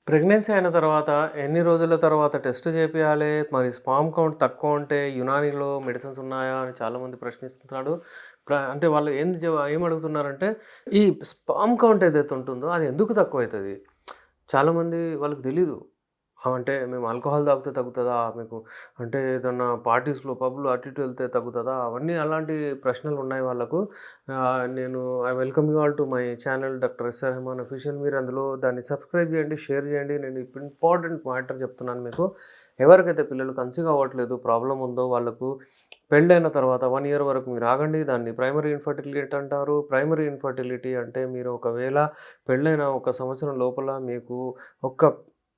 Pregnancy అయిన తర్వాత ఎన్ని రోజుల తర్వాత టెస్ట్ చేపియాలి? మరి స్పామ్ కౌంట్ తక్కువ ఉంటే యునానీలో మెడిసిన్స్ ఉన్నాయా? అని చాలామంది ప్రశ్నిస్తున్నాడు. అంటే వాళ్ళు ఏమడుగుతున్నారంటే ఈ స్పామ్ కౌంట్ ఏదైతే ఉంటుందో అది ఎందుకు తక్కువైతది? చాలామంది వాళ్ళకి తెలీదు. అంటే మేము ఆల్కహాల్ తాగితే తగ్గుతదా? మీకు అంటే ఏదన్నా పార్టీస్‌లో, పబ్‌లో అటు ఇటు వెళ్తే తగ్గుతదా? అవన్నీ అలాంటి ప్రశ్నలున్నాయి వాళ్ళకు. నేను I welcome you all to my channel doctor S R Rehman official. మీరు అందులో దాన్ని సబ్స్క్రైబ్ చేయండి, షేర్ చేయండి. నేను ఇప్పుడు ఇంపార్టెంట్ మ్యాటర్ చెప్తున్నాను మీకు. ఎవరికైతే పిల్లలు కన్సీవ్ అవ్వట్లేదు, ప్రాబ్లమ్ ఉందో వాళ్ళకు పెళ్ళైన తర్వాత 1 ఇయర్ వరకు మీరు ఆగండి. దాన్ని ప్రైమరీ ఇన్‌ఫర్టిలిటీ అంటారు. ప్రైమరీ ఇన్‌ఫర్టిలిటీ అంటే మీరు ఒకవేళ పెళ్ళైన 1 సంవత్సరం లోపల మీకు ఒక్క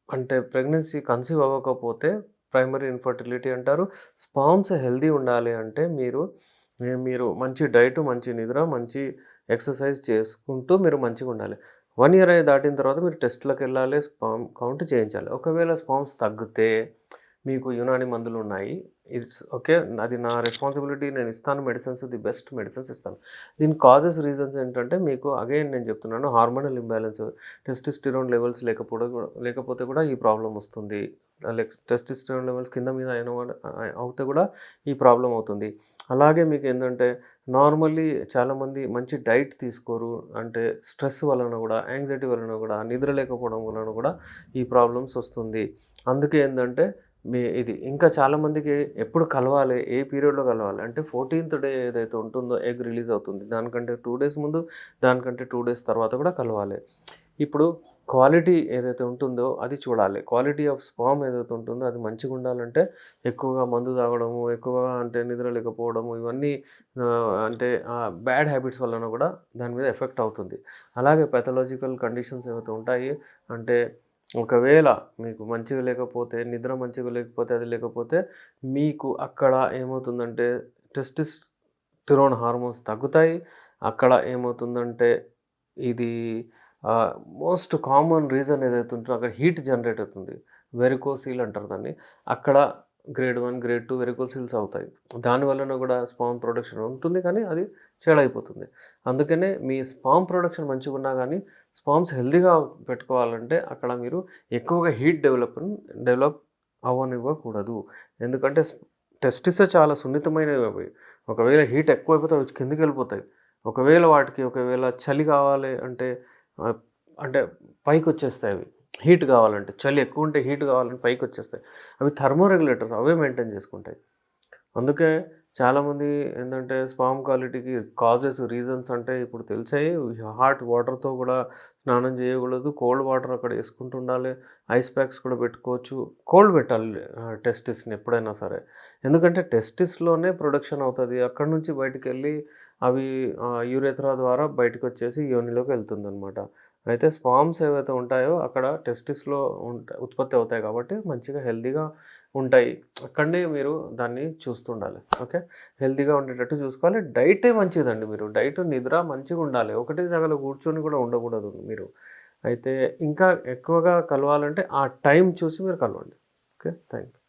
అంటే ప్రెగ్నెన్సీ కన్సీవ్ అవ్వకపోతే ప్రైమరీ ఇన్‌ఫర్టిలిటీ అంటారు. స్పామ్స్ హెల్తీ ఉండాలి అంటే మీరు మంచి డైట్, మంచి నిద్ర, మంచి ఎక్సర్సైజ్ చేసుకుంటూ మీరు మంచిగుండాలి. 1 ఇయర్ దాటిన తర్వాత మీరు టెస్ట్‌లకెళ్ళాలి. స్పామ్ కౌంట్ చేయించాలి. ఒకవేళ స్పామ్స్ తగ్గితే మీకు యునాని మందులున్నాయి. It's okay. అది నా రెస్పాన్సిబిలిటీ. నేను ఇస్తాను మెడిసిన్స్. ది బెస్ట్ మెడిసిన్స్ ఇస్తాను. దీని కాజెస్, రీజన్స్ ఏంటంటే మీకు అగైన్ నేను చెప్తున్నాను హార్మోనల్ ఇంబాలెన్స్, టెస్టోస్టెరాన్ లెవెల్స్ లేకపోతే కూడా ఈ ప్రాబ్లమ్ వస్తుంది. టెస్టోస్టెరాన్ లెవెల్స్ కింద మీద అవుతే కూడా ఈ ప్రాబ్లమ్ అవుతుంది. అలాగే మీకేంటంటే నార్మల్లీ చాలామంది మంచి డైట్ తీసుకోరు. అంటే స్ట్రెస్ వలన కూడా, యాంగ్జైటీ వలన కూడా, నిద్ర లేకపోవడం వలన కూడా ఈ ప్రాబ్లమ్స్ వస్తుంది. అందుకే ఏందంటే ఇది ఇంకా చాలామందికి ఎప్పుడు కలవాలి, ఏ పీరియడ్‌లో కలవాలి అంటే 14థ్ డే ఏదైతే ఉంటుందో ఎగ్ రిలీజ్ అవుతుంది. దానికంటే 2 డేస్ ముందు, దానికంటే 2 డేస్ తర్వాత కూడా కలవాలి. ఇప్పుడు క్వాలిటీ ఏదైతే ఉంటుందో అది చూడాలి. క్వాలిటీ ఆఫ్ స్పామ్ ఏదైతే ఉంటుందో అది మంచిగుండాలంటే ఎక్కువగా మందు తాగడము, ఎక్కువగా అంటే నిద్ర లేకపోవడము ఇవన్నీ అంటే బ్యాడ్ హ్యాబిట్స్ వలన కూడా దాని మీద ఎఫెక్ట్ అవుతుంది. అలాగే పాథలాజికల్ కండిషన్స్ ఏవైతే ఉంటాయి అంటే ఒకవేళ మీకు మంచిగా లేకపోతే, నిద్ర మంచిగా లేకపోతే, అది లేకపోతే మీకు అక్కడ ఏమవుతుందంటే టెస్టోస్టెరాన్ హార్మోన్స్ తగ్గుతాయి. అక్కడ ఏమవుతుందంటే ఇది మోస్ట్ కామన్ రీజన్ ఏదైతే ఉంటుందో అక్కడ హీట్ జనరేట్ అవుతుంది. వెరికోసిల్ అంటారు దాన్ని. అక్కడ గ్రేడ్ 1, గ్రేడ్ 2 వెరికోసిల్స్ అవుతాయి. దాని వలన కూడా స్పామ్ ప్రొడక్షన్ ఉంటుంది కానీ అది చెడైపోతుంది. అందుకనే మీ స్పామ్ ప్రొడక్షన్ మంచిగున్నా గానీ స్పామ్స్ హెల్తీగా పెట్టుకోవాలంటే అక్కడ మీరు ఎక్కువగా హీట్ డెవలప్ అవ్వనివ్వకూడదు. ఎందుకంటే టెస్టిసే చాలా సున్నితమైనవి అవి. ఒకవేళ హీట్ ఎక్కువైపోతే అవి కిందకెళ్ళిపోతాయి. ఒకవేళ చలి కావాలి అంటే ఆహ్, అంటే పైకొచ్చేస్తాయి అవి. హీట్ కావాలంటే చలి ఎక్కువుంటే హీట్ కావాలంటే పైకొచ్చేస్తాయి. అవి థర్మో రెగ్యులేటర్స్ అవే మెయింటైన్ చేసుకుంటాయి. అందుకే చాలామంది ఏంటంటే స్పామ్ క్వాలిటీకి కాజెస్, రీజన్స్ అంటే ఇప్పుడు తెలిసాయి. హాట్ వాటర్‌తో కూడా స్నానం చేయకూడదు. కోల్డ్ వాటర్ అక్కడ వేసుకుంటూ ఉండాలి. ఐస్ ప్యాక్స్ కూడా పెట్టుకోవచ్చు. కోల్డ్ పెట్టాలి టెస్టిస్‌ని ఎప్పుడైనా సరే. ఎందుకంటే టెస్టిస్‌లోనే ప్రొడక్షన్ అవుతది. అక్కడి నుంచి బయటికెళ్ళి అవి యూరేథ్రా ద్వారా బయటకొచ్చేసి యోనిలోకి వెళ్తుందనమాట. అయితే స్పామ్స్ ఏవైతే ఉంటాయో అక్కడ టెస్టిస్‌లో ఉత్పత్తి అవుతాయి కాబట్టి మంచిగా హెల్తీగా ఉంటాయి. అక్కడనే మీరు దాన్ని చూస్తుండాలి. ఓకే. హెల్తీగా ఉండేటట్టు చూసుకోవాలి. డైటే మంచిదండి మీరు. డైట్, నిద్ర మంచిగుండాలి. ఒకటే జాగాలో కూర్చొని కూడా ఉండకూడదు మీరు. అయితే ఇంకా ఎక్కువగా కలవాలంటే ఆ టైం చూసి మీరు కలవండి. ఓకే. Thank you.